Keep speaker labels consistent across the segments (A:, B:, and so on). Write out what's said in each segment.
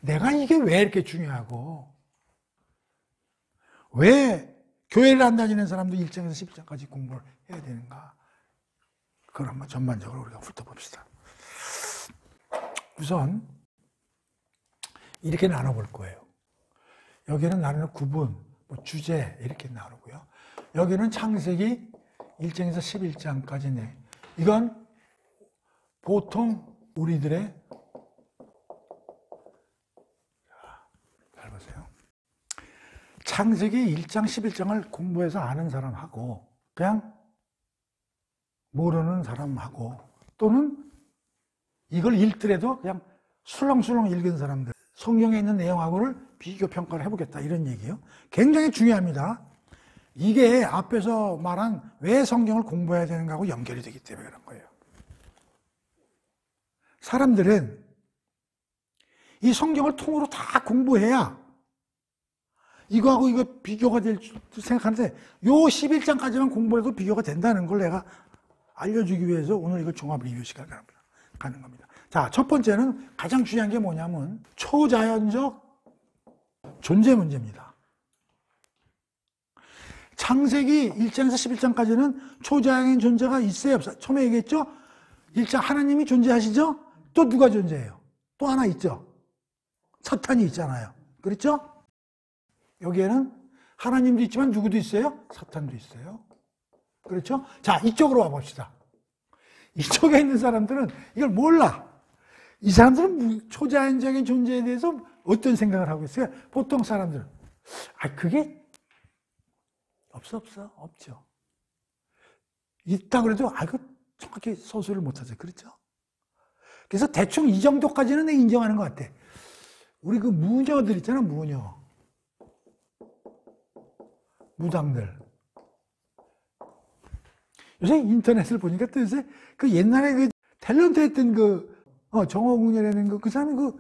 A: 내가 이게 왜 이렇게 중요하고, 왜 교회를 안 다니는 사람도 1장에서 11장까지 공부를 해야 되는가? 그걸 한번 전반적으로 우리가 훑어봅시다. 우선 이렇게 나눠볼 거예요. 여기는 나누는 구분, 주제 이렇게 나누고요. 여기는 창세기 1장에서 11장까지네. 이건 보통 우리들의, 잘 보세요. 창세기 1장, 11장을 공부해서 아는 사람하고 그냥 모르는 사람하고, 또는 이걸 읽더라도 그냥 술렁술렁 읽은 사람들, 성경에 있는 내용하고를 비교 평가를 해보겠다, 이런 얘기예요. 굉장히 중요합니다. 이게 앞에서 말한 왜 성경을 공부해야 되는가하고 연결이 되기 때문에 그런 거예요. 사람들은 이 성경을 통으로 다 공부해야 이거하고 이거 비교가 될 줄 생각하는데, 요 11장까지만 공부해도 비교가 된다는 걸 내가 알려주기 위해서 오늘 이걸 종합 리뷰 시간을 가는 겁니다. 자, 첫 번째는 가장 중요한 게 뭐냐면 초자연적 존재 문제입니다. 창세기 1장에서 11장까지는 초자연의 존재가 있어요, 없어요? 처음에 얘기했죠? 1장 하나님이 존재하시죠? 또 누가 존재해요? 또 하나 있죠? 사탄이 있잖아요. 그렇죠? 여기에는 하나님도 있지만 누구도 있어요? 사탄도 있어요. 그렇죠? 자, 이쪽으로 와봅시다. 이쪽에 있는 사람들은 이걸 몰라. 이 사람들은 초자연적인 존재에 대해서 어떤 생각을 하고 있어요? 보통 사람들은 그게 없죠. 있다 그래도 그 정확히 서술을 못하죠. 그렇죠? 그래서 대충 이 정도까지는 인정하는 것 같아. 우리 그 무녀들 있잖아, 무녀. 무당들. 요새 인터넷을 보니까 또 요새 그 옛날에 그 탤런트 했던 정호궁이라는 그 사람이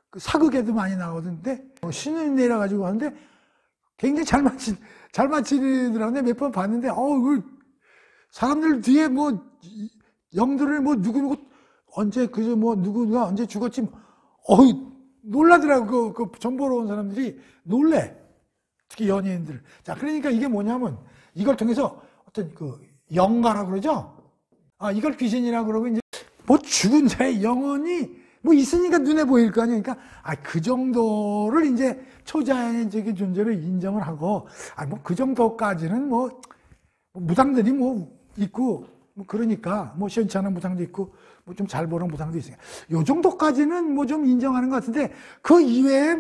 A: 그 사극에도 많이 나오던데, 신을 내려가지고 하는데 굉장히 잘 맞히더라고요. 몇 번 봤는데, 그 사람들 뒤에 영들을 누구 언제 누구가 언제 죽었지, 놀라더라고. 그 정보로 온 사람들이 놀래. 특히 연예인들. 자, 그러니까 이게 뭐냐면 이걸 통해서 어떤 영가라고 그러죠? 이걸 귀신이라고 그러고, 이제 죽은 자의 영혼이 있으니까 눈에 보일 거 아니에요. 그러니까 그 정도를 이제 초자연적인 존재로 인정을 하고, 그 정도까지는 무당들이 있고, 그러니까 시원치 않은 무당도 있고, 좀 잘 보는 무당도 있으니까 요 정도까지는 좀 인정하는 것 같은데, 그 이외에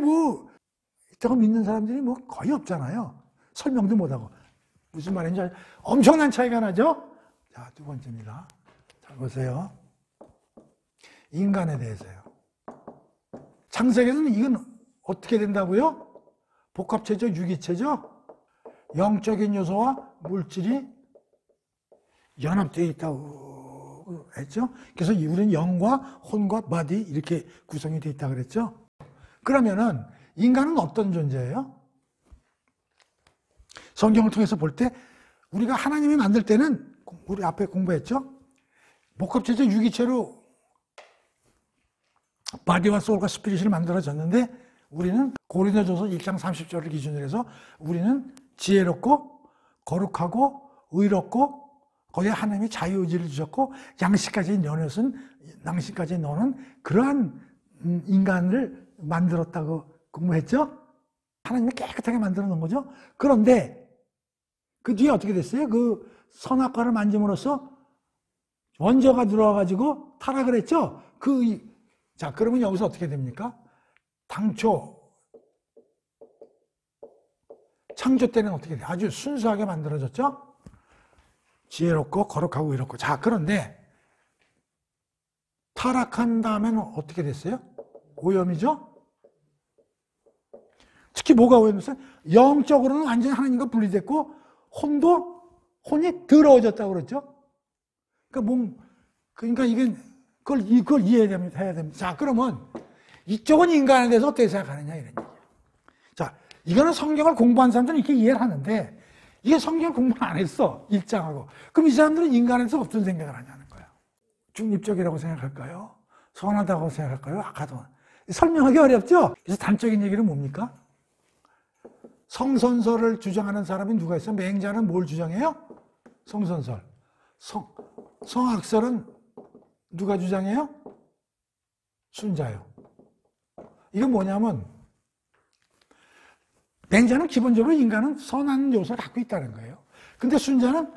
A: 있다고 믿는 사람들이 거의 없잖아요. 설명도 못하고. 무슨 말인지 엄청난 차이가 나죠? 자, 두 번째입니다. 잘 보세요. 인간에 대해서요. 창세기에서는 이건 어떻게 된다고요? 복합체죠? 유기체죠? 영적인 요소와 물질이 연합되어 있다고 했죠? 그래서 우리는 영과 혼과 바디 이렇게 구성이 되어 있다고 그랬죠? 그러면은 인간은 어떤 존재예요? 성경을 통해서 볼 때 우리가 하나님이 만들 때는 우리 앞에 공부했죠? 복합체적 유기체로 바디와 소울과 스피릿을 만들어졌는데, 우리는 고린도전서 1장 30절을 기준으로 해서 우리는 지혜롭고 거룩하고 의롭고, 거기에 하나님이 자유의지를 주셨고 양식까지 넣는 그러한 인간을 만들었다고 공부했죠? 하나님이 깨끗하게 만들어 놓은 거죠? 그런데 그 뒤에 어떻게 됐어요? 그 선악과를 만짐으로써 원죄가 들어와가지고 타락을 했죠? 자, 그러면 여기서 어떻게 됩니까? 당초 창조 때는 어떻게 돼요? 아주 순수하게 만들어졌죠? 지혜롭고 거룩하고 의롭고. 자, 그런데 타락한 다음에는 어떻게 됐어요? 오염이죠? 특히 뭐가 오염됐어요? 영적으로는 완전히 하나님과 분리됐고, 혼이 더러워졌다고 그랬죠? 그러니까 이게 그걸 이해해야 됩니다. 해야 됩니다. 자, 그러면 이쪽은 인간에 대해서 어떻게 생각하느냐, 이런 얘기예요. 자, 이거는 성경을 공부한 사람들은 이렇게 이해를 하는데, 이게 성경 공부 안 했어, 일장하고. 그럼 이 사람들은 인간에 대해서 어떤 생각을 하냐는 거예요. 중립적이라고 생각할까요? 선하다고 생각할까요? 악하다고. 설명하기 어렵죠? 그래서 단적인 얘기는 뭡니까? 성선설을 주장하는 사람이 누가 있어요? 맹자는 뭘 주장해요? 성선설. 성악설은 누가 주장해요? 순자요. 이건 뭐냐면 맹자는 기본적으로 인간은 선한 요소를 갖고 있다는 거예요. 근데 순자는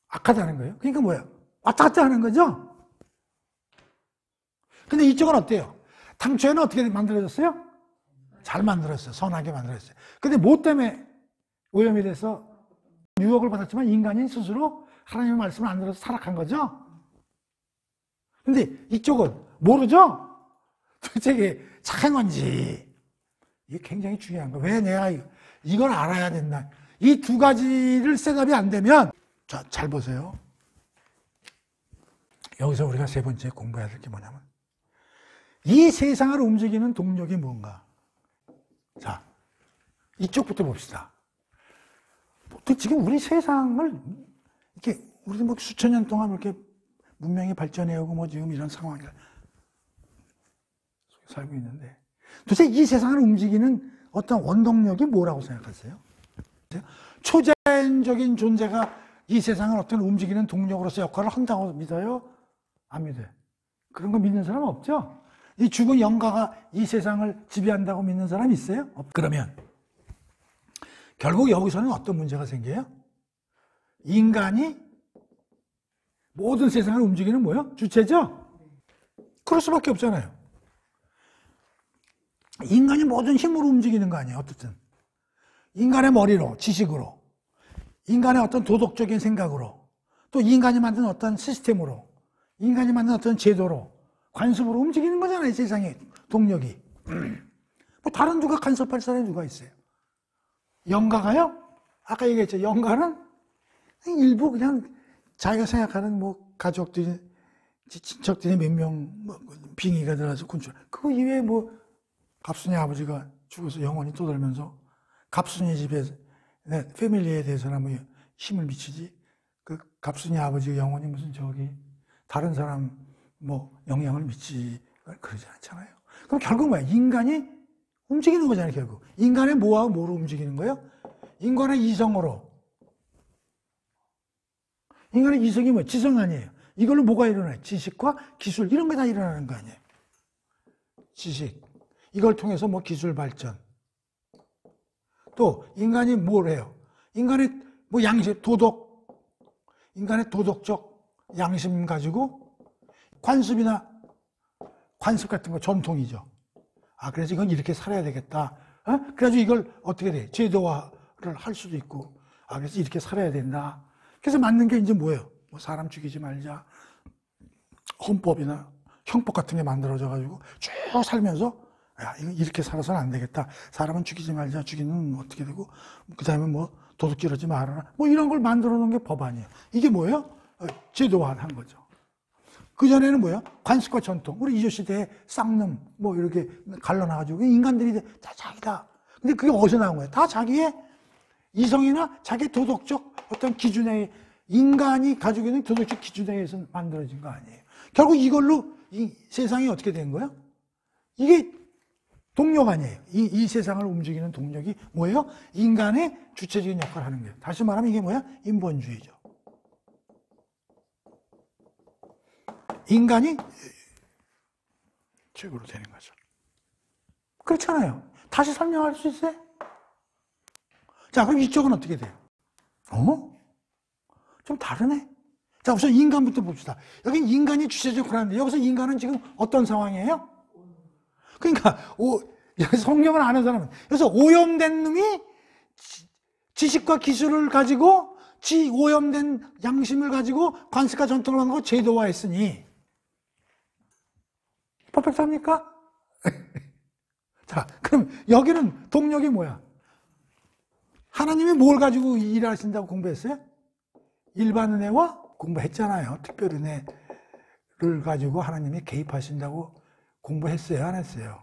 A: 악하다는 거예요. 그러니까 뭐예요? 왔다 갔다 하는 거죠? 근데 이쪽은 어때요? 당초에는 어떻게 만들어졌어요? 잘 만들었어요. 선하게 만들었어요. 근데 뭐 때문에 오염이 돼서 유혹을 받았지만 인간이 스스로 하나님의 말씀을 안 들어서 타락한 거죠? 근데 이쪽은 모르죠? 도대체 이게 착한 건지. 이게 굉장히 중요한 거예요. 왜 내가 이걸 알아야 된다. 이 두 가지를 셋업이 안 되면, 자, 잘 보세요. 여기서 우리가 세 번째 공부해야 될 게 뭐냐면, 이 세상을 움직이는 동력이 뭔가. 자, 이쪽부터 봅시다. 또 지금 우리 세상을, 이렇게, 우리 뭐 수천 년 동안 이렇게 문명이 발전해오고 뭐 지금 이런 상황을 살고 있는데, 도대체 이 세상을 움직이는 어떤 원동력이 뭐라고 생각하세요? 초자연적인 존재가 이 세상을 어떤 움직이는 동력으로서 역할을 한다고 믿어요? 안 믿어요. 그런 거 믿는 사람 없죠? 이 죽은 영가가 이 세상을 지배한다고 믿는 사람 있어요? 그러면 결국 여기서는 어떤 문제가 생겨요? 인간이 모든 세상을 움직이는 뭐요? 주체죠? 그럴 수밖에 없잖아요. 인간이 모든 힘으로 움직이는 거 아니에요, 어쨌든. 인간의 머리로, 지식으로, 인간의 어떤 도덕적인 생각으로, 또 인간이 만든 어떤 시스템으로, 인간이 만든 어떤 제도로, 관습으로 움직이는 거잖아요, 세상의 동력이. 뭐 다른 누가 간섭할 사람이 누가 있어요? 영가가요? 아까 얘기했죠. 영가는 일부 그냥 자기가 생각하는 뭐 가족들이, 친척들이 몇 명, 뭐 빙의가 들어가서 군출. 그거 이외에 뭐 갑순이 아버지가 죽어서 영원히 떠돌면서 갑순이 집에, 패밀리에 대해서나 뭐 힘을 미치지. 그 갑순이 아버지가 영원히 무슨 저기 다른 사람 뭐 영향을 미치지. 그러지 않잖아요. 그럼 결국 뭐야? 인간이 움직이는 거잖아요, 결국. 인간의 뭐하고 뭐로 움직이는 거예요? 인간의 이성으로. 인간의 이성이 뭐예요? 지성 아니에요. 이걸로 뭐가 일어나요? 지식과 기술, 이런 게 다 일어나는 거 아니에요? 지식. 이걸 통해서 뭐 기술 발전. 또, 인간이 뭘 해요? 인간의 뭐 양심, 인간의 도덕적 양심 가지고 관습 같은 거 전통이죠. 아, 그래서 이건 이렇게 살아야 되겠다. 그래가지고 이걸 어떻게 돼? 제도화를 할 수도 있고. 아, 그래서 이렇게 살아야 된다. 그래서 맞는 게 이제 뭐예요? 뭐 사람 죽이지 말자. 헌법이나 형법 같은 게 만들어져가지고 쭉 살면서 야, 이거 이렇게 살아서는 안 되겠다. 사람은 죽이지 말자. 죽이는 어떻게 되고, 그 다음에 뭐 도둑질하지 말아라. 뭐 이런 걸 만들어 놓은 게 법안이에요. 이게 뭐예요? 제도화한 거죠. 그전에는 뭐예요? 관습과 전통. 우리 이조 시대에 쌍놈, 뭐 이렇게 갈라놔가지고 인간들이 다 자기다. 근데 그게 어디서 나온 거예요? 다 자기의 이성이나 자기 도덕적 어떤 기준에, 인간이 가지고 있는 도덕적 기준에 의해서 만들어진 거 아니에요. 결국 이걸로 이 세상이 어떻게 된 거예요? 이게 동력 아니에요. 이 세상을 움직이는 동력이 뭐예요? 인간의 주체적인 역할을 하는 거예요. 다시 말하면 이게 뭐야? 인본주의죠. 인간이 최고로 되는 거죠. 그렇잖아요. 다시 설명할 수 있어요? 자, 그럼 이쪽은 어떻게 돼요? 좀 다르네? 자, 우선 인간부터 봅시다. 여기 인간이 주체적 역할을 하는데 여기서 인간은 지금 어떤 상황이에요? 그러니까 성경을 아는 사람은 그래서 오염된 놈이 지식과 기술을 가지고 오염된 양심을 가지고 관습과 전통을 하는 거 제도화했으니 퍼펙트합니까? 자, 그럼 여기는 동력이 뭐야? 하나님이 뭘 가지고 일하신다고 공부했어요? 일반 은혜와 공부했잖아요. 특별 은혜를 가지고 하나님이 개입하신다고 공부했어요? 안 했어요?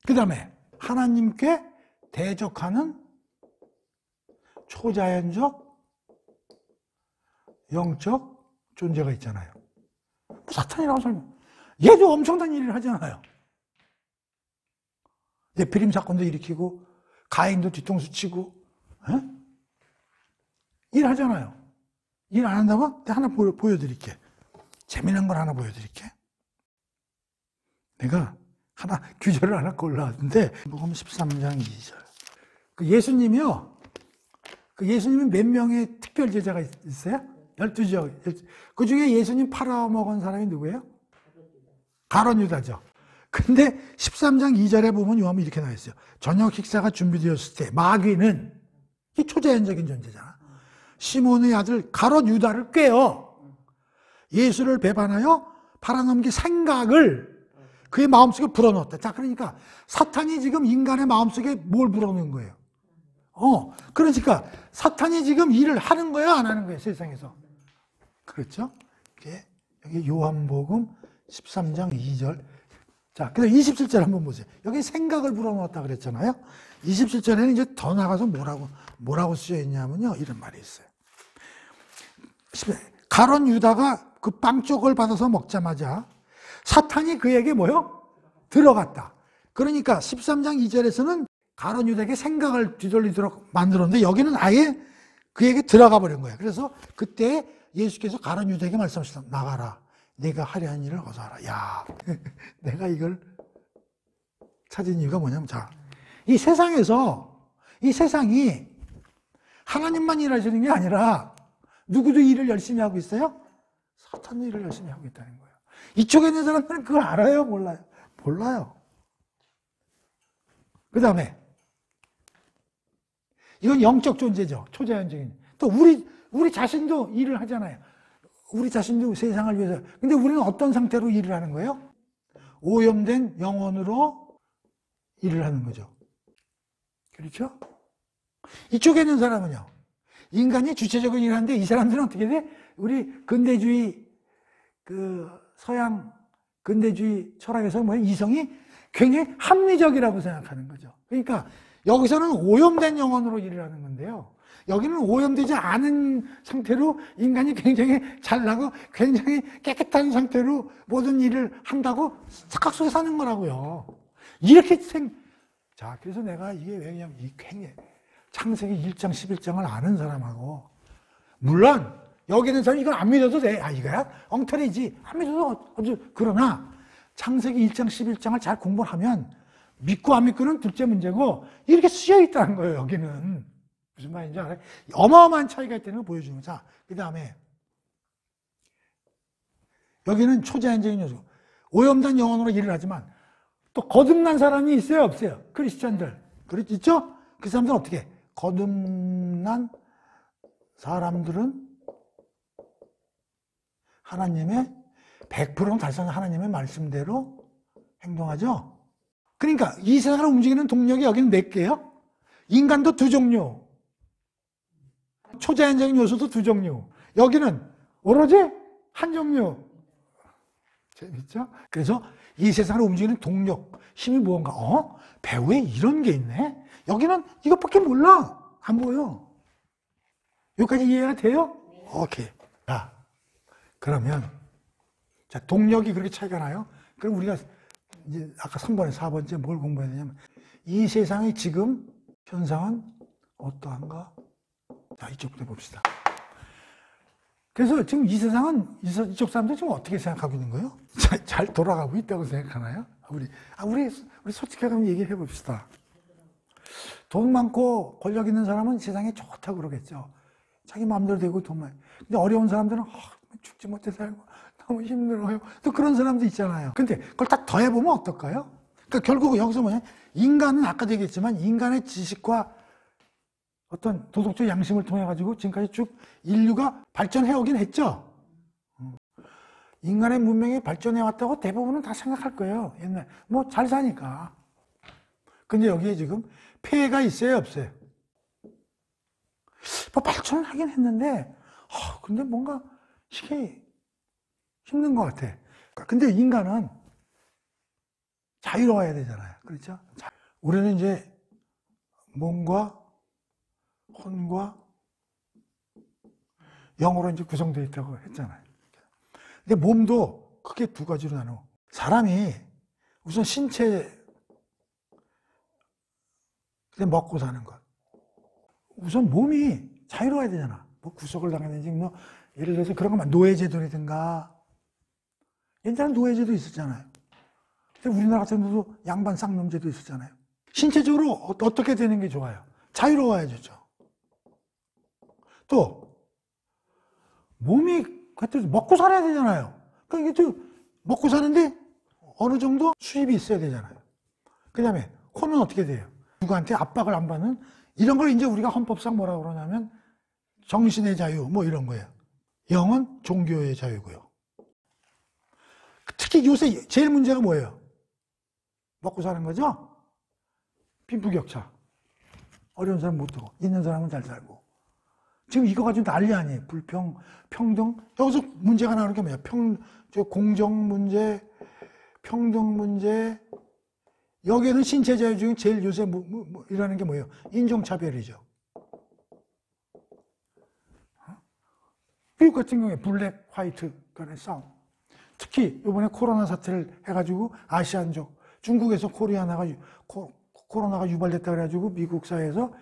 A: 그 다음에 하나님께 대적하는 초자연적 영적 존재가 있잖아요. 사탄이라고 설명. 얘도 엄청난 일을 하잖아요. 네피림 사건도 일으키고 가인도 뒤통수 치고 일하잖아요. 일 안 한다고? 내가 하나 보여드릴게. 재미난 걸 하나 보여드릴게. 내가 하나 규절을 하나 골라왔는데 복음 13장 2절. 그 예수님이요. 그 예수님은 몇 명의 특별 제자가 있어요? 12죠. 그 중에 예수님 팔아먹은 사람이 누구예요? 가룟 유다죠. 근데 13장 2절에 보면 요한은 이렇게 나와 있어요. 저녁 식사가 준비되었을 때 마귀는, 이 초자연적인 존재잖아, 시몬의 아들 가룟 유다를 꾀어 예수를 배반하여 팔아넘길 생각을 그의 마음속에 불어넣었다. 자, 그러니까 사탄이 지금 인간의 마음속에 뭘 불어넣은 거예요? 그러니까 사탄이 지금 일을 하는 거예요, 안 하는 거예요, 세상에서? 그렇죠? 여기 요한복음 13장 2절. 자, 그래서 27절 한번 보세요. 여기 생각을 불어넣었다 그랬잖아요. 27절에는 이제 더 나가서 뭐라고 쓰여 있냐면요, 이런 말이 있어요. 가룟 유다가 그 빵 쪽을 받아서 먹자마자 사탄이 그에게 뭐요? 들어갔다. 그러니까 13장 2절에서는 가룟 유다에게 생각을 뒤돌리도록 만들었는데 여기는 아예 그에게 들어가 버린 거예요. 그래서 그때 예수께서 가룟 유다에게 말씀하셨다. 나가라. 내가 하려 한 일을 어서 하라. 야, 내가 이걸 찾은 이유가 뭐냐면, 자, 이 세상이 하나님만 일하시는 게 아니라 누구도 일을 열심히 하고 있어요? 사탄도 일을 열심히 하고 있다는 거예요. 이쪽에 있는 사람들은 그걸 알아요? 몰라요? 몰라요. 그 다음에 이건 영적 존재죠. 초자연적인. 또 우리 자신도 일을 하잖아요. 우리 자신도 세상을 위해서. 근데 우리는 어떤 상태로 일을 하는 거예요? 오염된 영혼으로 일을 하는 거죠. 그렇죠? 이쪽에 있는 사람은요, 인간이 주체적인 일을 하는데 이 사람들은 어떻게 돼? 우리 근대주의, 서양 근대주의 철학에서 이성이 굉장히 합리적이라고 생각하는 거죠. 그러니까 여기서는 오염된 영혼으로 일을 하는 건데요, 여기는 오염되지 않은 상태로 인간이 굉장히 잘나고 굉장히 깨끗한 상태로 모든 일을 한다고 착각 속에 사는 거라고요. 이렇게 자, 그래서 내가 이게 왜냐면 굉장히 창세기 1장 11장을 아는 사람하고, 물론 여기 있는 사람이 이건 안 믿어도 돼. 이거야? 엉터리지. 안 믿어도 그러나 창세기 1장 11장을 잘 공부하면 믿고 안 믿고는 둘째 문제고, 이렇게 쓰여 있다는 거예요, 여기는. 무슨 말인지 알아요? 어마어마한 차이가 있다는 걸 보여주는 거죠. 그 다음에 여기는 초자연적인 요소. 오염된 영혼으로 일을 하지만 또 거듭난 사람이 있어요, 없어요? 크리스천들. 있죠? 그 사람들은 어떻게 해? 거듭난 사람들은 하나님의 100% 달성한 하나님의 말씀대로 행동하죠? 그러니까 이 세상을 움직이는 동력이 여기는 몇 개예요? 인간도 두 종류, 초자연적인 요소도 두 종류, 여기는 오로지 한 종류. 재밌죠? 그래서 이 세상을 움직이는 동력, 힘이 무언가, 배후에 이런 게 있네? 여기는 이것밖에 몰라. 안 보여. 여기까지 이해가 돼요? 오케이. 자, 그러면, 자, 동력이 그렇게 차이가 나요? 그럼 우리가 이제 아까 3번에 4번째 뭘 공부해야 되냐면, 이 세상의 지금 현상은 어떠한가? 자, 이쪽부터 봅시다. 그래서 지금 이 세상은, 이쪽 사람들 지금 어떻게 생각하고 있는 거예요? 잘 돌아가고 있다고 생각하나요? 우리 솔직하게 얘기해 봅시다. 돈 많고 권력 있는 사람은 세상에 좋다고 그러겠죠. 자기 마음대로 되고 돈 많이. 근데 어려운 사람들은 죽지 못해 살고 너무 힘들어요. 또 그런 사람도 있잖아요. 근데 그걸 딱 더해보면 어떨까요? 그러니까 결국 여기서 뭐냐? 인간은 아까도 얘기했지만 인간의 지식과 어떤 도덕적 양심을 통해 가지고 지금까지 쭉 인류가 발전해 오긴 했죠. 인간의 문명이 발전해 왔다고 대부분은 다 생각할 거예요. 옛날 뭐 잘 사니까. 근데 여기에 지금 폐해가 있어요, 없어요? 뭐 발전을 하긴 했는데, 근데 뭔가 이게 힘든 것 같아. 근데 인간은 자유로워야 되잖아요. 그렇죠? 우리는 이제 몸과 혼과 영으로 이제 구성되어 있다고 했잖아요. 근데 몸도 크게 두 가지로 나눠. 사람이 우선 신체 먹고 사는 것. 우선 몸이 자유로워야 되잖아. 뭐 구속을 당하든지 뭐 예를 들어서 그런 것만 노예제도라든가 옛날에 노예제도 있었잖아요. 우리나라 같은 데도 양반 쌍놈제도 있었잖아요. 신체적으로 어떻게 되는 게 좋아요? 자유로워야죠. 또 몸이 먹고 살아야 되잖아요. 그러니까 이게 또 먹고 사는데 어느 정도 수입이 있어야 되잖아요. 그 다음에 혼은 어떻게 돼요? 누구한테 압박을 안 받는 이런 걸 이제 우리가 헌법상 뭐라고 그러냐면 정신의 자유 뭐 이런 거예요. 영은 종교의 자유고요. 특히 요새 제일 문제가 뭐예요? 먹고 사는 거죠? 빈부격차. 어려운 사람 못 두고 있는 사람은 잘 살고. 지금 이거 가지고 난리 아니에요. 평등. 여기서 문제가 나오는 게 뭐야? 공정 문제, 평등 문제. 여기에는 신체 자유 중에 제일 요새 이라는 게 뭐예요? 인종차별이죠. 미국 같은 경우에 블랙, 화이트 간의 싸움. 특히 이번에 코로나 사태를 해가지고 아시안족, 중국에서 코로나가 유발됐다 그래가지고 미국 사회에서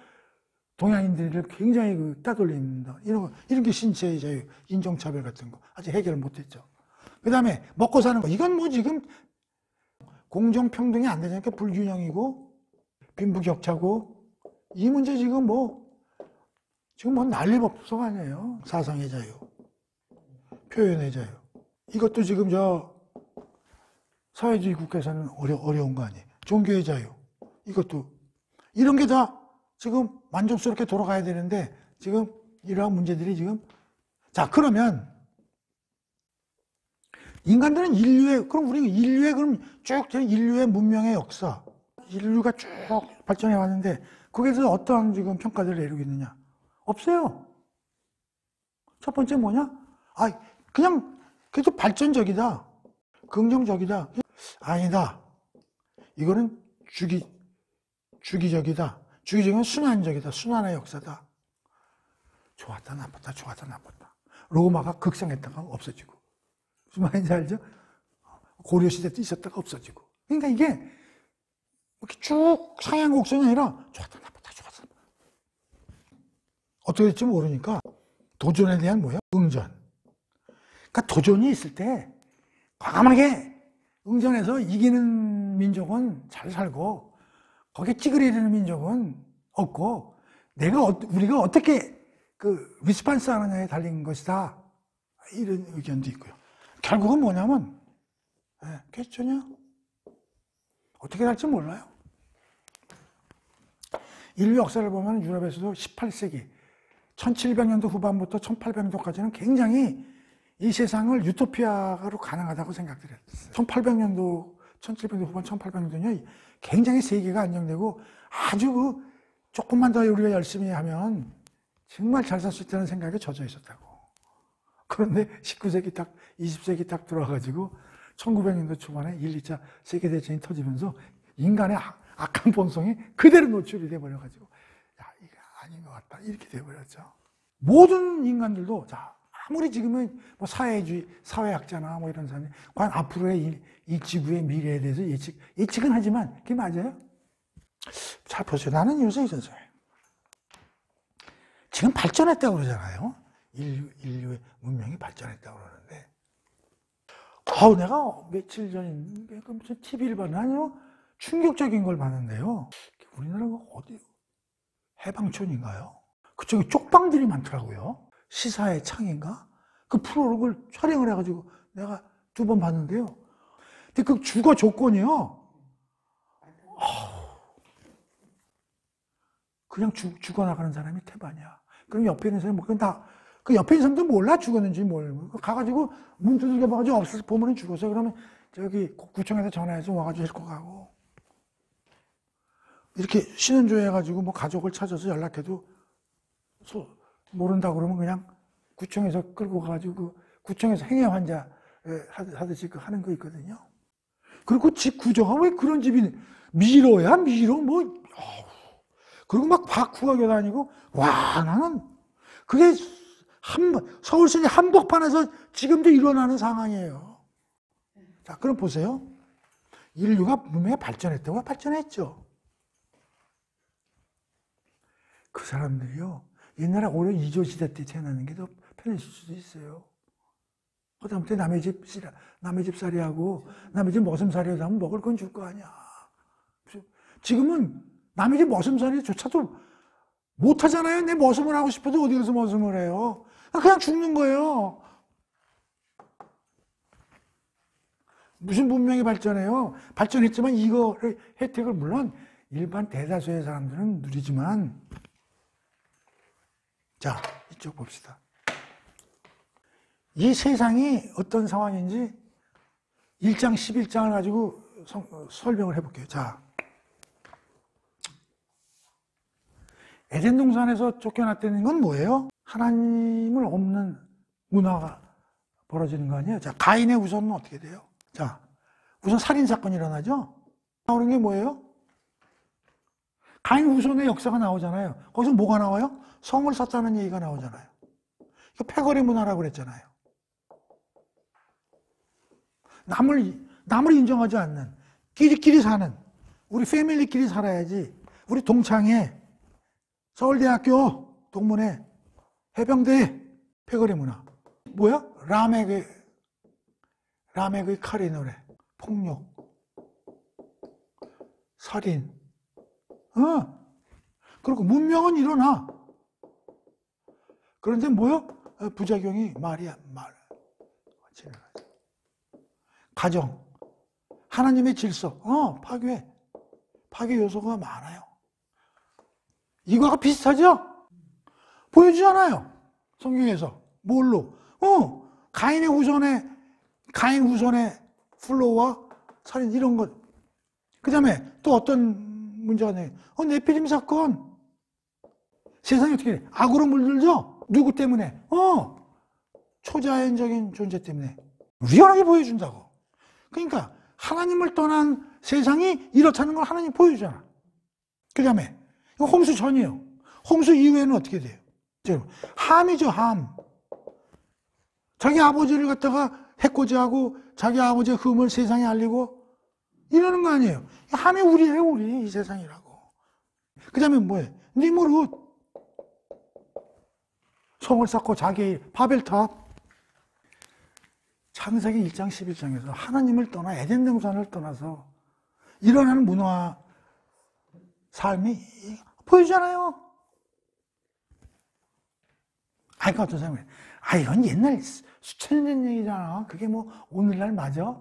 A: 동양인들을 굉장히 따돌린다. 이런 게 신체의 자유, 인종차별 같은 거. 아직 해결을 못했죠. 그 다음에 먹고 사는 거. 이건 뭐 지금 공정평등이 안 되니까 불균형이고 빈부격차고 이 문제 지금 뭐 난리 법석 아니에요. 사상의 자유, 표현의 자유. 이것도 지금 사회주의 국가에서는 어려운 거 아니에요. 종교의 자유. 이것도 이런 게 다 지금 만족스럽게 돌아가야 되는데 지금 이러한 문제들이 지금 자 그러면 인간들은 그럼 우리가 쭉 인류의 문명의 역사, 인류가 쭉 발전해 왔는데 거기에 대해서 어떠한 지금 평가들을 내리고 있느냐? 없어요. 첫 번째 뭐냐? 그냥 그래도 발전적이다, 긍정적이다. 아니다. 이거는 주기적이다. 주기적인 순환적이다. 순환의 역사다. 좋았다 나빴다. 로마가 극성했다가 없어지고. 무슨 말인지 알죠? 고려시대 때 있었다가 없어지고. 그러니까 이게 이렇게 쭉 상향 곡선이 아니라 좋았다 나빴다. 어떻게 될지 모르니까 도전에 대한 응전. 그러니까 도전이 있을 때 과감하게 응전해서 이기는 민족은 잘 살고 거기에 찌그러지는 민족은 없고 우리가 어떻게 리스판스 하느냐에 달린 것이다. 이런 의견도 있고요. 결국은 뭐냐면 퀘스천이야. 어떻게 될지 몰라요. 인류 역사를 보면 유럽에서도 18세기 1700년도 후반부터 1800년도까지는 굉장히 이 세상을 유토피아로 가능하다고 생각들 했어요. 1800년도, 1700년도 후반 1800년도는 굉장히 세계가 안정되고 아주 조금만 더 우리가 열심히 하면 정말 잘 살 수 있다는 생각에 젖어 있었다고. 그런데 19세기 20세기 딱 들어와가지고 1900년도 초반에 1, 2차 세계대전이 터지면서 인간의 악한 본성이 그대로 노출이 돼버려가지고 이게 아닌 것 같다. 이렇게 돼버렸죠. 모든 인간들도 아무리 지금은 사회주의, 사회학자나 이런 사람이 과연 앞으로의 이 지구의 미래에 대해서 예측은 하지만 그게 맞아요? 잘 보세요. 나는 요새 있었어요. 지금 발전했다고 그러잖아요. 인류의 문명이 발전했다고 그러는데 내가 며칠 전인데 무슨 TV를 봤나요? 충격적인 걸 봤는데요. 우리나라가 어디 해방촌인가요? 그쪽에 쪽방들이 많더라고요. 시사의 창인가? 그 프로그램을 촬영을 해가지고 내가 2번 봤는데요. 근데 그 주거 조건이요. 그냥 죽어나가는 사람이 태반이야. 그럼 옆에 있는 사람이 그 옆에 있는 사람도 몰라 죽었는지 가가지고 문 두들겨 봐가지고 없어서 보면은 죽었어. 그러면 구청에서 전화해서 와가지고 데리고 가고. 이렇게 신원조회 해가지고 가족을 찾아서 연락해도 모른다고 그러면 그냥 구청에서 끌고 가가지고 구청에서 행여 환자 하듯이 하는 거 있거든요. 그리고 집 구조가 왜 그런 집이 미로야 미로 그리고 막 구하게 다니고 나는 그게 서울시내 한복판에서 지금도 일어나는 상황이에요. 자, 그럼 보세요. 인류가 문명이 발전했다고 발전했죠. 그 사람들이요. 옛날에 오히려 이조시대 때 태어나는 게 더 편했을 수도 있어요. 그다음부터 남의 집 살이하고 남의 집 머슴살이하고 하면 먹을 건 줄 거 아니야. 지금은 남의 집 머슴살이조차도 못 하잖아요. 내 머슴을 하고 싶어도 어디 가서 머슴을 해요. 그냥 죽는 거예요. 무슨 문명이 발전해요? 발전했지만 이거를 혜택을 물론 일반 대다수의 사람들은 누리지만, 자, 이쪽 봅시다. 이 세상이 어떤 상황인지 1장 11장을 가지고 설명을 해볼게요. 자, 에덴 동산에서 쫓겨났다는 건 뭐예요? 하나님을 없는 문화가 벌어지는 거 아니에요? 자, 가인의 후손은 어떻게 돼요? 자, 우선 살인사건이 일어나죠? 나오는 게 뭐예요? 가인 후손의 역사가 나오잖아요. 거기서 뭐가 나와요? 성을 샀다는 얘기가 나오잖아요. 이거 패거리 문화라고 그랬잖아요. 남을 인정하지 않는, 끼리끼리 사는, 우리 패밀리끼리 살아야지. 우리 동창회, 서울대학교 동문회, 해병대, 패거리 문화. 뭐야? 라멕의 칼의 노래, 폭력, 살인. 그리고 문명은 일어나. 그런데 뭐요? 부작용이 말. 가정, 하나님의 질서, 파괴 요소가 많아요. 이거가 비슷하죠? 보여주잖아요. 성경에서. 뭘로? 가인 후손의 플로와 살인, 이런 것. 그 다음에 또 어떤 문제가 있나요? 네피림 사건. 세상이 어떻게 돼? 악으로 물들죠? 누구 때문에? 초자연적인 존재 때문에. 리얼하게 보여준다고. 그러니까 하나님을 떠난 세상이 이렇다는 걸 하나님 보여주잖아. 그 다음에 홍수 전이에요. 홍수 이후에는 어떻게 돼요? 함이죠, 함. 자기 아버지를 갖다가 해코지하고 자기 아버지의 흠을 세상에 알리고 이러는 거 아니에요. 함이 우리예요, 우리. 이 세상이라고. 그 다음에 뭐예요? 니무룻. 성을 쌓고 자기 바벨탑. 창세기 1장 11장에서 하나님을 떠나 에덴 동산을 떠나서 일어나는 문화 삶이 보이잖아요. 그러니까 어떤 사람이 이건 옛날 수천 년 전 얘기잖아. 그게 뭐 오늘날 맞아?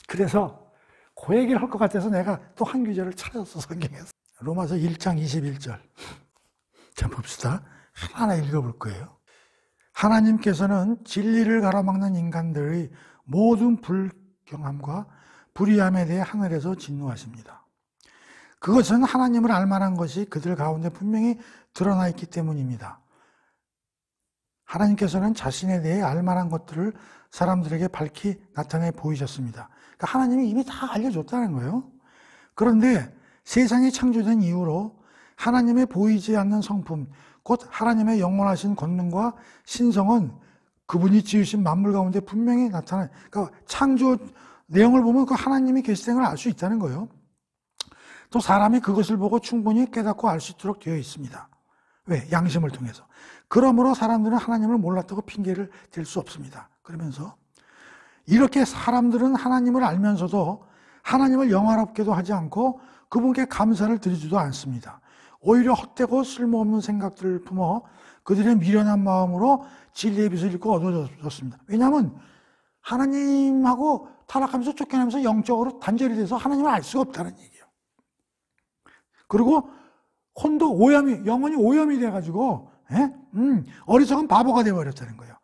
A: 그래서 그 얘기를 할 것 같아서 내가 또 한 구절을 찾았어, 성경에서. 로마서 1장 21절. 자, 봅시다. 하나 읽어볼 거예요. 하나님께서는 진리를 가로막는 인간들의 모든 불경함과 불의함에 대해 하늘에서 진노하십니다. 그것은 하나님을 알만한 것이 그들 가운데 분명히 드러나 있기 때문입니다. 하나님께서는 자신에 대해 알만한 것들을 사람들에게 밝히 나타내 보이셨습니다. 그러니까 하나님이 이미 다 알려줬다는 거예요. 그런데 세상이 창조된 이후로 하나님의 보이지 않는 성품, 곧 하나님의 영원하신 권능과 신성은 그분이 지으신 만물 가운데 분명히 나타나요. 그러니까 창조 내용을 보면 그 하나님이 계시된 걸 알 수 있다는 거예요. 또 사람이 그것을 보고 충분히 깨닫고 알 수 있도록 되어 있습니다. 왜? 양심을 통해서. 그러므로 사람들은 하나님을 몰랐다고 핑계를 댈 수 없습니다. 그러면서 이렇게 사람들은 하나님을 알면서도 하나님을 영화롭게도 하지 않고 그분께 감사를 드리지도 않습니다. 오히려 헛되고 쓸모없는 생각들을 품어 그들의 미련한 마음으로 진리의 빛을 잃고 어두워졌습니다. 왜냐하면 하나님하고 타락하면서 쫓겨나면서 영적으로 단절이 돼서 하나님을 알 수가 없다는 얘기예요. 그리고 혼도 영혼이 오염이 돼가지고 어리석은 바보가 되어버렸다는 거예요.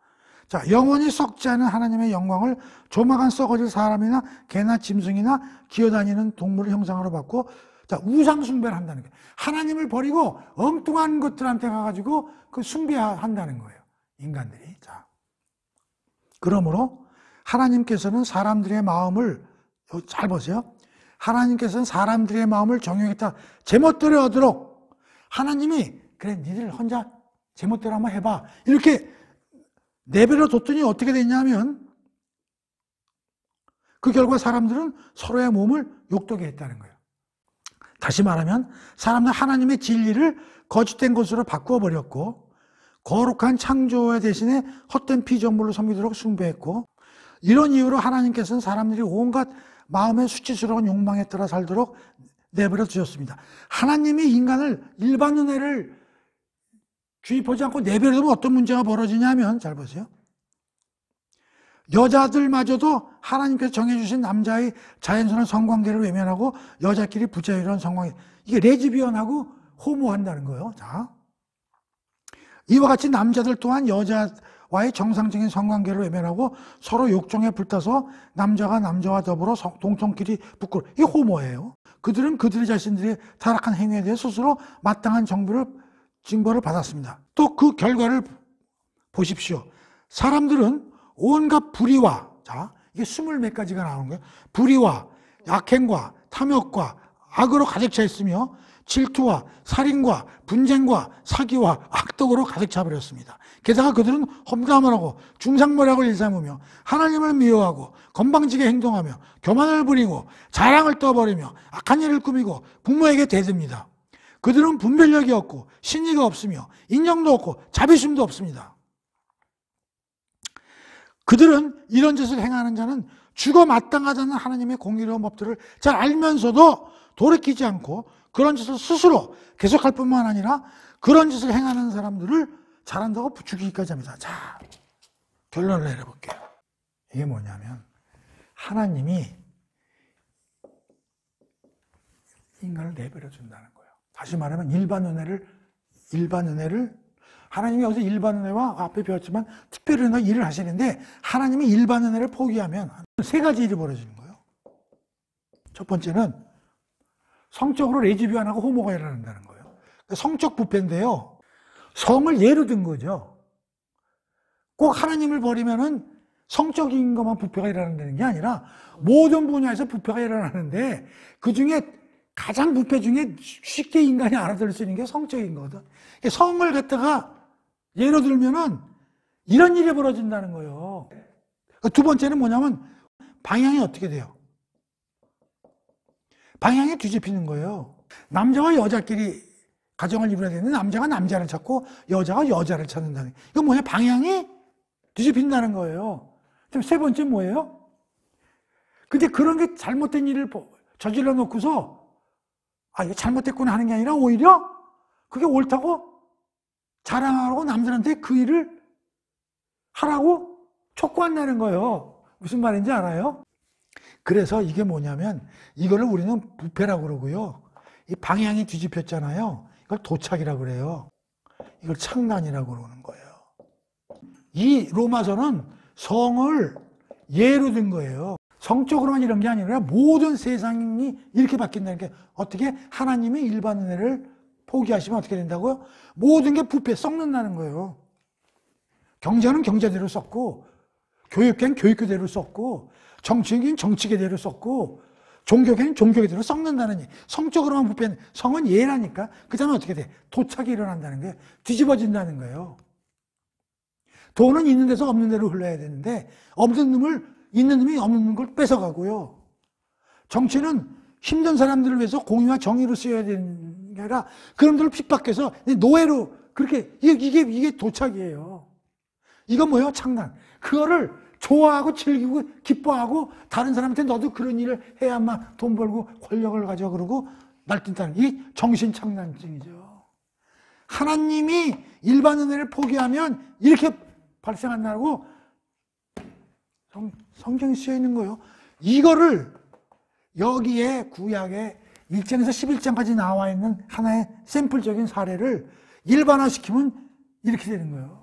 A: 자, 영원히 썩지 않은 하나님의 영광을 조만간 썩어질 사람이나 개나 짐승이나 기어다니는 동물을 형상으로 받고, 자, 우상 숭배를 한다는 거예요. 하나님을 버리고 엉뚱한 것들한테 가가지고 그 숭배한다는 거예요, 인간들이. 자, 그러므로 하나님께서는 사람들의 마음을, 잘 보세요. 하나님께서는 사람들의 마음을 정욕했다. 제멋대로 하도록 하나님이 그래 니들 혼자 제멋대로 한번 해봐 이렇게 내버려 뒀더니 어떻게 됐냐면 그 결과 사람들은 서로의 몸을 욕되게 했다는 거예요. 다시 말하면 사람들은 하나님의 진리를 거짓된 것으로 바꾸어 버렸고 거룩한 창조의 대신에 헛된 피조물로 섬기도록 숭배했고 이런 이유로 하나님께서는 사람들이 온갖 마음의 수치스러운 욕망에 따라 살도록 내버려 두셨습니다. 하나님이 인간을 일반 은혜를 주입하지 않고 내버려 두면 어떤 문제가 벌어지냐면 잘 보세요. 여자들마저도 하나님께서 정해주신 남자의 자연스러운 성관계를 외면하고 여자끼리 부자유로운 성관계, 이게 레즈비언하고 호모한다는 거예요. 자, 이와 같이 남자들 또한 여자와의 정상적인 성관계를 외면하고 서로 욕정에 불타서 남자가 남자와 더불어 동성끼리 부끄러, 이게 호모예요. 그들은 그들 자신들의 타락한 행위에 대해 스스로 마땅한 징벌을 받았습니다. 또 그 결과를 보십시오. 사람들은 온갖 불의와, 자, 이게 20몇 가지가 나오는 거예요. 불의와 악행과 탐욕과 악으로 가득 차 있으며 질투와 살인과 분쟁과 사기와 악독으로 가득 차버렸습니다. 게다가 그들은 험담을 하고 중상모략을 일삼으며 하나님을 미워하고 건방지게 행동하며 교만을 부리고 자랑을 떠버리며 악한 일을 꾸미고 부모에게 대듭니다. 그들은 분별력이 없고 신의가 없으며 인정도 없고 자비심도 없습니다. 그들은 이런 짓을 행하는 자는 죽어 마땅하다는 하나님의 공의로운 법들을 잘 알면서도 돌이키지 않고 그런 짓을 스스로 계속할 뿐만 아니라 그런 짓을 행하는 사람들을 잘한다고 부추기기까지 합니다. 자, 결론을 내려볼게요. 이게 뭐냐면 하나님이 인간을 내버려 준다는 거예요. 다시 말하면 일반 은혜를 하나님이 여기서 일반 은혜와 앞에 배웠지만 특별 은혜와 일을 하시는데 하나님이 일반 은혜를 포기하면 세 가지 일이 벌어지는 거예요. 첫 번째는 성적으로 레즈비언하고 호모가 일어난다는 거예요. 성적 부패인데요. 성을 예로 든 거죠. 꼭 하나님을 버리면은 성적인 것만 부패가 일어난다는 게 아니라 모든 분야에서 부패가 일어나는데 그 중에 가장 부패 중에 쉽게 인간이 알아들을 수 있는 게 성적인 거거든. 성을 갖다가 예로 들면은 이런 일이 벌어진다는 거예요. 두 번째는 뭐냐면 방향이 어떻게 돼요? 방향이 뒤집히는 거예요. 남자와 여자끼리 가정을 이루어야 되는데 남자가 남자를 찾고 여자가 여자를 찾는다는. 이건 뭐냐? 방향이 뒤집힌다는 거예요. 그럼 세 번째 뭐예요? 근데 그런 게 잘못된 일을 저질러 놓고서 아, 이거 잘못됐구나 하는 게 아니라 오히려 그게 옳다고 자랑하고 남들한테 그 일을 하라고 촉구한다는 거예요. 무슨 말인지 알아요? 그래서 이게 뭐냐면 이거를 우리는 부패라고 그러고요. 이 방향이 뒤집혔잖아요. 이걸 도착이라고 그래요. 이걸 창난이라고 그러는 거예요. 이 로마서는 성을 예로 든 거예요. 성적으로만 이런 게 아니라 모든 세상이 이렇게 바뀐다는 게 어떻게 하나님이 일반 은혜를 포기하시면 어떻게 된다고요? 모든 게 부패 썩는다는 거예요. 경제는 경제대로 썩고 교육계는 교육계대로 썩고 정치계는 정치계대로 썩고 종교계는 종교계대로 썩는다는 얘기. 성적으로만 부패는 성은 예라니까. 그 다음에 어떻게 돼? 도착이 일어난다는 거예요. 뒤집어진다는 거예요. 돈은 있는 데서 없는 데로 흘러야 되는데 없는 놈을 있는 놈이 없는 걸 뺏어가고요. 정치는 힘든 사람들을 위해서 공의와 정의로 쓰여야 되는 게 아니라 그놈들을 핍박해서 노예로 그렇게 이게 도착이에요. 이건 뭐예요? 창난. 그거를 좋아하고 즐기고 기뻐하고 다른 사람한테 너도 그런 일을 해야만 돈 벌고 권력을 가져 그러고 날뛴다는 이 정신착란증이죠. 하나님이 일반 은혜를 포기하면 이렇게 발생한다고 성경에 쓰여 있는 거예요. 이거를 여기에 구약에 1장에서 11장까지 나와 있는 하나의 샘플적인 사례를 일반화시키면 이렇게 되는 거예요.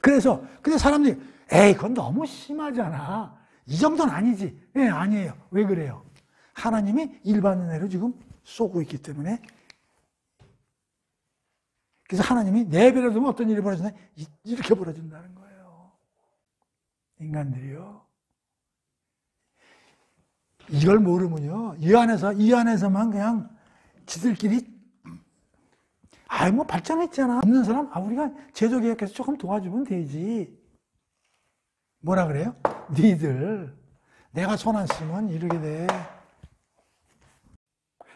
A: 그래서 근데 사람들이 에이 그건 너무 심하잖아. 이 정도는 아니지. 네, 아니에요. 왜 그래요? 하나님이 일반 은혜로 지금 쏘고 있기 때문에. 그래서 하나님이 내버려 두면 어떤 일이 벌어지나? 이렇게 벌어진다는 거예요. 인간들이요. 이걸 모르면요. 이 안에서만 그냥 지들끼리 뭐 발전했잖아. 없는 사람, 우리가 제도개혁해서 조금 도와주면 되지. 뭐라 그래요? 니들 내가 손 안 쓰면 이렇게 돼.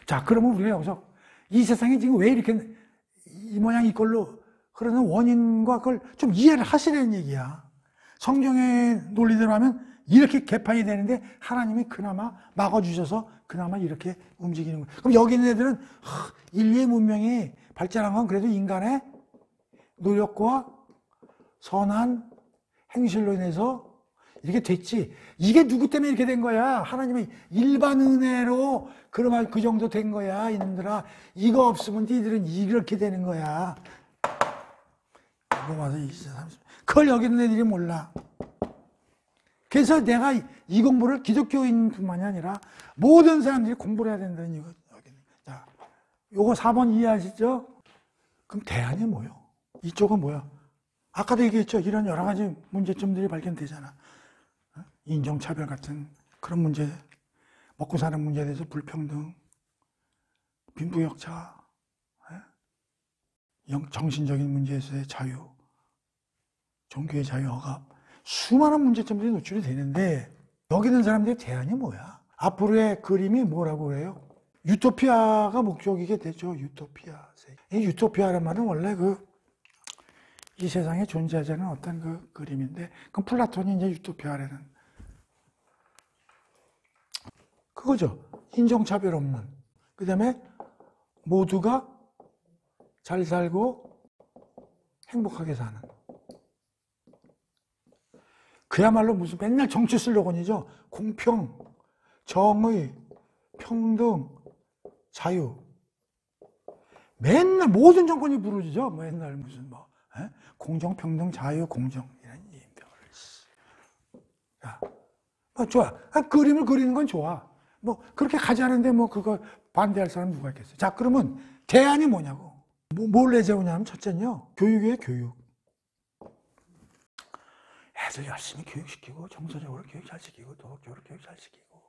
A: 자, 그러면 우리가 여기서 이 세상이 지금 왜 이렇게 이 모양 이 꼴로 흐르는 원인과 그걸 좀 이해를 하시라는 얘기야. 성경의 논리대로 하면 이렇게 개판이 되는데 하나님이 그나마 막아주셔서 그나마 이렇게 움직이는 거예요. 그럼 여기 있는 애들은 인류의 문명이 발전한 건 그래도 인간의 노력과 선한 행실로 인해서 이렇게 됐지. 이게 누구 때문에 이렇게 된 거야? 하나님의 일반 은혜로 그러면 그 정도 된 거야. 이놈들아, 이거 없으면 니들은 이렇게 되는 거야. 로마서 20장 30. 그걸 여기 있는 애들이 몰라. 그래서 내가 이 공부를 기독교인뿐만이 아니라 모든 사람들이 공부를 해야 된다는 이거. 자, 요거 4번 이해하시죠? 그럼 대안이 뭐요? 이쪽은 뭐야? 아까도 얘기했죠. 이런 여러 가지 문제점들이 발견되잖아. 인종차별 같은 그런 문제, 먹고 사는 문제에 대해서 불평등, 빈부격차, 정신적인 문제에서의 자유, 종교의 자유 억압, 수많은 문제점들이 노출이 되는데 여기 있는 사람들의 대안이 뭐야? 앞으로의 그림이 뭐라고 그래요? 유토피아가 목적이게 되죠. 유토피아. 이 유토피아란 말은 원래 이 세상에 존재하지 않은 어떤 그 그림인데, 그럼 플라톤이 이제 유토피아라는 그거죠. 인종차별 없는. 그 다음에 모두가 잘 살고 행복하게 사는. 그야말로 무슨 맨날 정치 슬로건이죠. 공평, 정의, 평등, 자유. 맨날 모든 정권이 부르죠. 맨날 무슨 공정, 평등, 자유, 공정 이런 이인표를. 야, 좋아. 그림을 그리는 건 좋아. 그렇게 가자는데 그거 반대할 사람 누가 있겠어요? 자, 그러면 대안이 뭐냐고. 뭘 내세우냐면 첫째는요, 교육이에요, 교육. 애들 열심히 교육시키고, 정서적으로 교육 잘 시키고, 도덕적으로 교육 잘 시키고.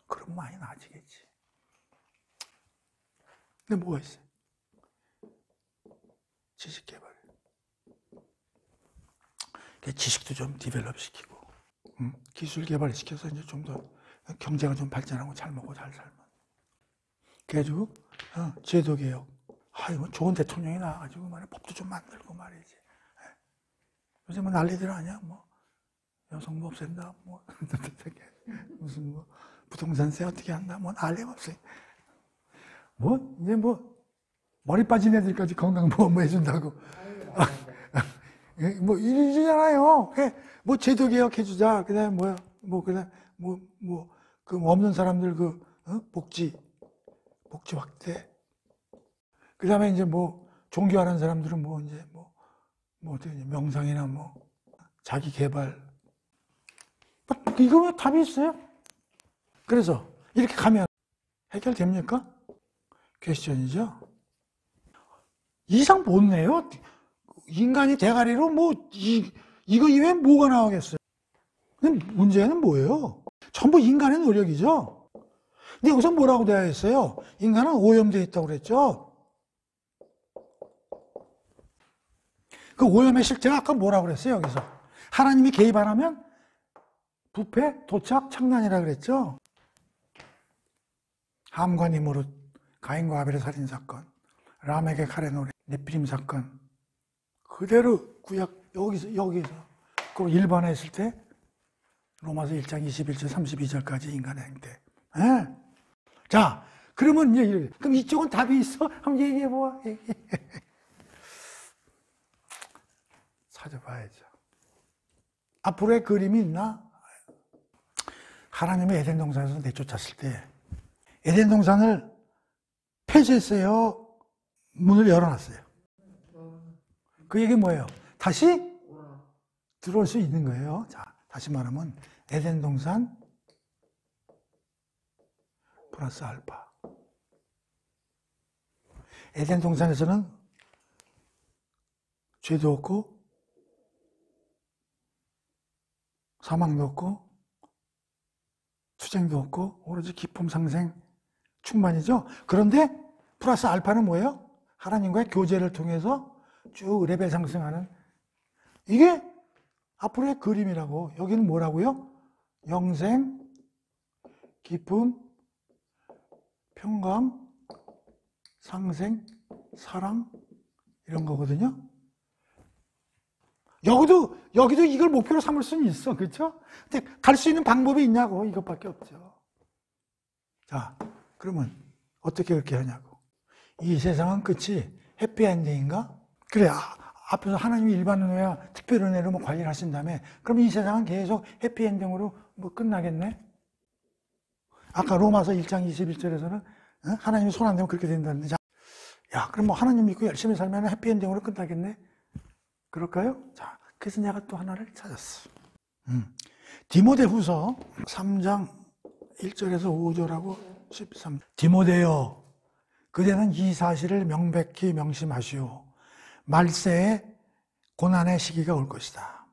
A: 그러면 많이 나아지겠지. 근데 뭐가 있어요? 지식 개발. 지식도 좀 디벨롭 시키고, 기술 개발 시켜서 이제 좀 더 경제가 좀 발전하고 잘 먹고 잘 살면. 그래가지고, 제도 개혁. 이거 좋은 대통령이 나와가지고 법도 좀 만들고 말이지. 요새 난리들 아니야? 여성부 없앤다, 무슨 부동산세 어떻게 한다, 난리 없어요. 이제 머리 빠진 애들까지 건강보험 해준다고. 이러잖아요. 제도 개혁해주자. 그 다음에 그 없는 사람들 복지 확대. 그 다음에 이제 종교하는 사람들은 어떻게 명상이나 자기 개발. 이거 답이 있어요? 그래서 이렇게 가면 해결됩니까? 퀘스천이죠. 이상 못내요. 인간이 대가리로 이거 이외에 뭐가 나오겠어요? 근데 문제는 뭐예요? 전부 인간의 노력이죠. 근데 여기서 뭐라고 되어 있어요? 인간은 오염되어 있다고 그랬죠. 그 오염의 실제가 아까 뭐라고 그랬어요? 여기서 하나님이 개입 안 하면 부패, 도착, 창난이라 그랬죠. 함과 니무릇, 가인과 아벨의 살인 사건, 람에게 칼의 노래, 네피림 사건, 그대로 구약 여기서 그 일반화했을 때 로마서 1장 21절 32절까지 인간의 행태. 자, 그러면 이제 그럼 이쪽은 답이 있어? 한번 얘기해 보아. 찾아봐야죠. 앞으로의 그림이 있나? 하나님의 에덴 동산에서 내쫓았을 때 에덴 동산을 폐쇄했어요? 문을 열어놨어요? 그 얘기 뭐예요? 다시 들어올 수 있는 거예요. 자, 다시 말하면 에덴 동산 플러스 알파. 에덴 동산에서는 죄도 없고 사망도 없고 투쟁도 없고 오로지 기쁨 상생 충만이죠. 그런데 플러스 알파는 뭐예요? 하나님과의 교제를 통해서 쭉 레벨 상승하는, 이게 앞으로의 그림이라고. 여기는 뭐라고요? 영생, 기쁨, 평강, 상생, 사랑 이런 거거든요. 여기도 이걸 목표로 삼을 수는 있어. 그렇죠? 근데 갈 수 있는 방법이 있냐고. 이것밖에 없죠. 자, 그러면 어떻게 그렇게 하냐고. 이 세상은 끝이 해피엔딩인가? 그래, 앞에서 하나님이 일반 은혜와 특별 은혜로 뭐 관리를 하신 다음에 그럼 이 세상은 계속 해피엔딩으로 뭐 끝나겠네? 아까 로마서 1장 21절에서는 하나님이 손 안 대면 그렇게 된다는데, 야, 그럼 뭐 하나님 믿고 열심히 살면 해피엔딩으로 끝나겠네? 그럴까요? 자, 그래서 내가 또 하나를 찾았어. 디모데후서 3장 1절에서 5절하고 13. 디모데여, 그대는 이 사실을 명백히 명심하시오. 말세에 고난의 시기가 올 것이다.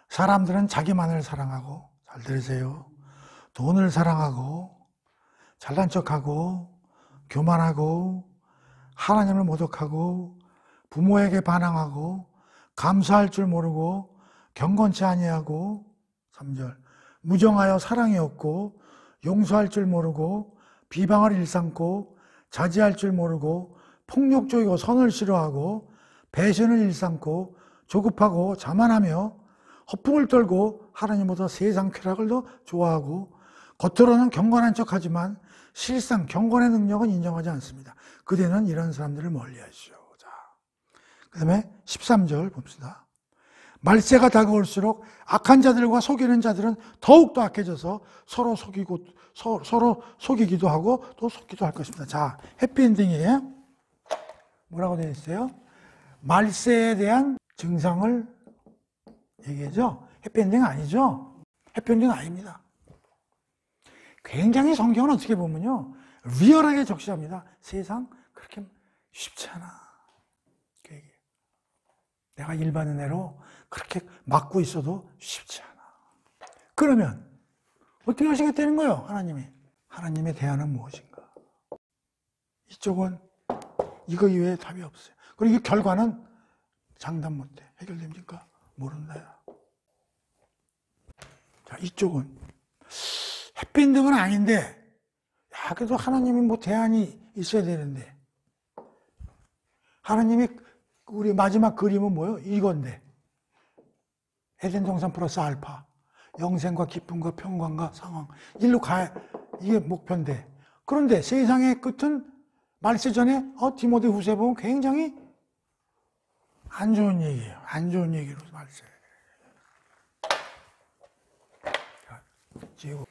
A: 사람들은 자기만을 사랑하고, 잘 들으세요, 돈을 사랑하고, 잘난 척하고, 교만하고, 하나님을 모독하고, 부모에게 반항하고, 감사할 줄 모르고, 경건치 아니하고, 3절, 무정하여 사랑이 없고, 용서할 줄 모르고, 비방을 일삼고, 자제할 줄 모르고, 폭력적이고 선을 싫어하고, 배신을 일삼고, 조급하고 자만하며, 허풍을 떨고, 하나님보다 세상 쾌락을 더 좋아하고, 겉으로는 경건한 척하지만 실상 경건의 능력은 인정하지 않습니다. 그대는 이런 사람들을 멀리하시오. 자, 그 다음에 13절 봅시다. 말세가 다가올수록 악한 자들과 속이는 자들은 더욱더 악해져서 서로 속이기도 하고 또 속기도 할 것입니다. 자, 해피엔딩이에요. 뭐라고 되어 있어요? 말세에 대한 증상을 얘기하죠. 해피엔딩 아니죠? 해피엔딩 아닙니다. 굉장히 성경은 어떻게 보면요, 리얼하게 적시합니다. 세상 그렇게 쉽지 않아. 그 얘기예요. 내가 일반 은혜로 그렇게 막고 있어도 쉽지 않아. 그러면 어떻게 하시겠다는 거예요? 하나님의 대안은 무엇인가? 이쪽은 이거 이외에 답이 없어요. 그리고 이 결과는 장담 못해. 해결됩니까? 모른다야. 자, 이쪽은 해피엔딩은 아닌데, 야, 그래도 하나님이 뭐 대안이 있어야 되는데, 하나님이 우리 마지막 그림은 뭐예요? 이건데, 에덴 동산 플러스 알파, 영생과 기쁨과 평강과 상황, 일로 가야 이게 목표인데, 그런데 세상의 끝은 말세 전에 디모데후서에 보면 굉장히 안 좋은 얘기예요. 안 좋은 얘기로 말세. 자, 지금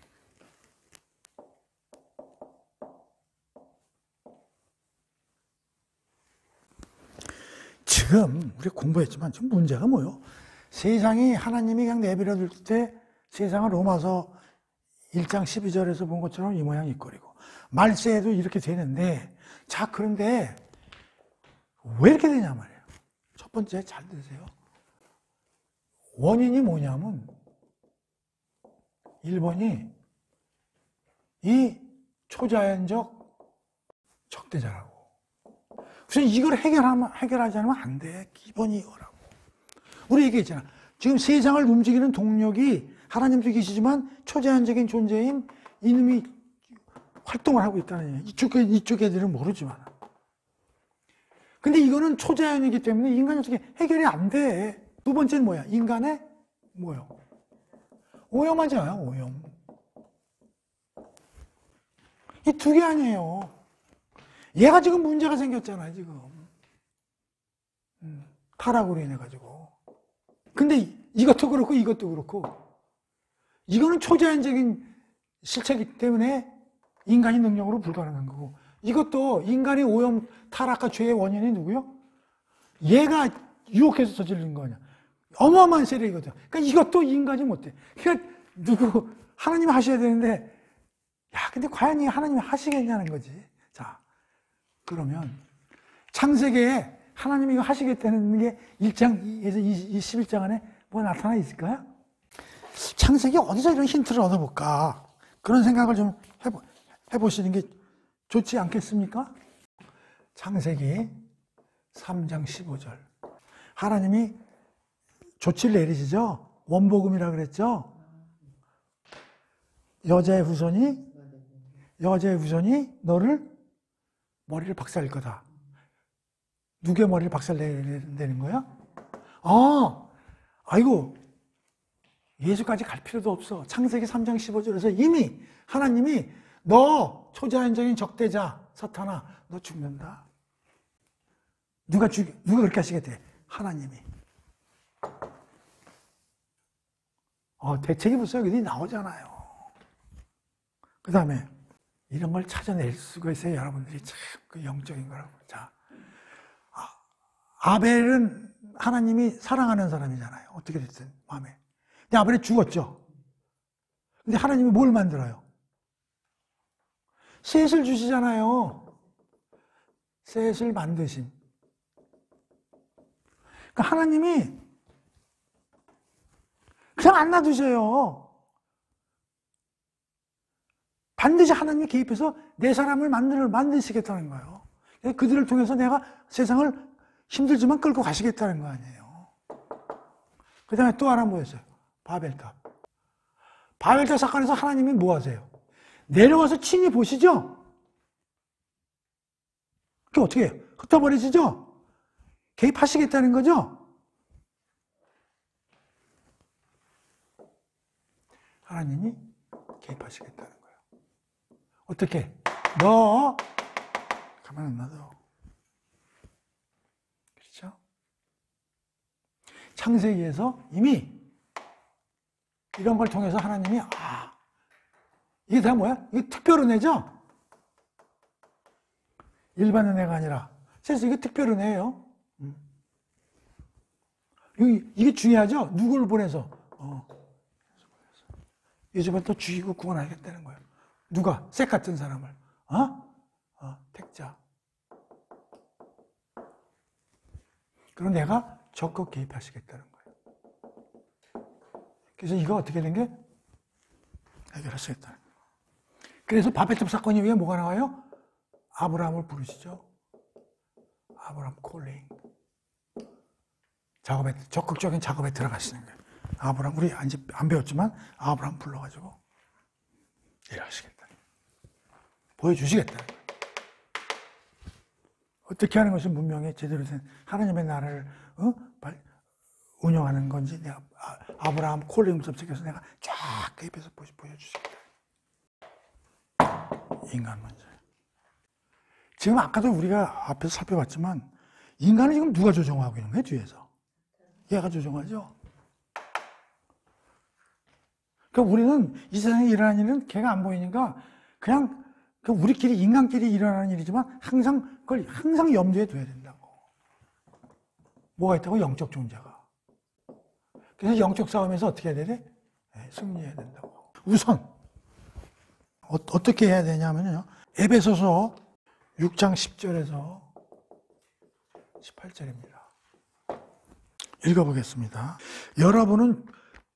A: 우리 공부했지만 지금 문제가 뭐예요? 세상이 하나님이 그냥 내버려 둘 때 세상은 로마서 1장 12절에서 본 것처럼 이 모양 이 꼴이고, 말세에도 이렇게 되는데, 자, 그런데 왜 이렇게 되냐 말이에요. 첫 번째, 잘 들으세요. 원인이 뭐냐면 1번이 이 초자연적 적대자라고. 우선 이걸 해결하지 않으면 안 돼. 기본이 이거라고. 우리 얘기했잖아. 지금 세상을 움직이는 동력이 하나님도 계시지만 초자연적인 존재인 이놈이 활동을 하고 있다는 얘기예요. 이쪽 애들은 모르지만. 근데 이거는 초자연이기 때문에 인간이 어떻게 해결이 안 돼. 두 번째는 뭐야? 인간의 뭐요? 오염하잖아요, 오염. 이 두 개 아니에요. 얘가 지금 문제가 생겼잖아요, 지금. 타락으로 인해가지고. 근데 이것도 그렇고 이것도 그렇고, 이거는 초자연적인 실체이기 때문에 인간이 능력으로 불가능한 거고, 이것도 인간의 오염, 타락과 죄의 원인이 누구요? 얘가 유혹해서 저지른 거냐. 어마어마한 세력이거든. 그러니까 이것도 인간이 못해. 그러니까 하나님이 하셔야 되는데, 야, 근데 과연 이 하나님이 하시겠냐는 거지. 자, 그러면 창세기에 하나님이 이거 하시겠다는 게 1장에서 21장 안에 뭐 나타나 있을까요? 창세기 어디서 이런 힌트를 얻어볼까? 그런 생각을 좀 해보시는 게 좋지 않겠습니까? 창세기 3장 15절. 하나님이 조치를 내리시죠? 원복음이라 그랬죠? 여자의 후손이 너를 머리를 박살낼 거다. 누구의 머리를 박살내는 거야? 아이고, 예수까지 갈 필요도 없어. 창세기 3장 15절에서 이미 하나님이 너 초자연적인 적대자 사탄아, 너 죽는다. 누가 그렇게 하시겠대? 하나님이. 대책이 벌써 여기 나오잖아요. 그 다음에 이런 걸 찾아낼 수가 있어요. 여러분들이 참 그 영적인 거라고. 자, 아벨은 하나님이 사랑하는 사람이잖아요. 어떻게 됐든 마음에. 근데 아벨이 죽었죠. 근데 하나님이 뭘 만들어요? 셋을 주시잖아요. 셋을 만드신. 그러니까 하나님이 그냥 안 놔두셔요. 반드시 하나님이 개입해서 내 사람을 만드시겠다는 거예요. 그들을 통해서 내가 세상을 힘들지만 끌고 가시겠다는 거 아니에요. 그 다음에 또 하나 뭐였어요? 바벨탑. 바벨탑 사건에서 하나님이 뭐 하세요? 내려와서 친히 보시죠? 그게 어떻게 해요? 흩어버리시죠? 개입하시겠다는 거죠? 하나님이 개입하시겠다는 거예요. 어떻게? 너 가만 안 놔둬. 그렇죠? 창세기에서 이미 이런 걸 통해서 하나님이 이게 다 뭐야? 이게 특별 은혜죠? 일반 은혜가 아니라 그래서 이게 특별 은혜예요. 이게 중요하죠? 누구를 보내서? 예수부터 죽이고 구원하겠다는 거예요. 누가? 색 같은 사람을. 택자. 그럼 내가 적극 개입하시겠다는 거예요. 그래서 이거 어떻게 된 게? 해결하시겠다는 거예요. 그래서 바벨탑 사건 이후에 뭐가 나와요? 아브라함을 부르시죠. 아브라함 콜링. 적극적인 작업에 들어가시는 거예요. 아브라함, 우리 안 배웠지만 아브라함 불러가지고 일하시겠다. 보여주시겠다. 어떻게 하는 것이 문명의 제대로 된 하나님의 나라를 운영하는 건지 내가 아브라함 콜링 접속해서 내가 쫙 개입해서 보여주시겠다. 인간 문제. 지금 아까도 우리가 앞에서 살펴봤지만 인간을 지금 누가 조종하고 있는 거예요? 뒤에서. 얘가 조종하죠. 그러니까 우리는 이 세상에 일어나는 일은 걔가 안 보이니까 그냥 우리끼리 인간끼리 일어나는 일이지만 그걸 항상 염두에 둬야 된다고. 뭐가 있다고? 영적 존재가. 그래서 영적 싸움에서 어떻게 해야 돼? 승리해야 된다고. 우선 어떻게 해야 되냐면요. 에베소서 6장 10절에서 18절입니다. 읽어보겠습니다. 여러분은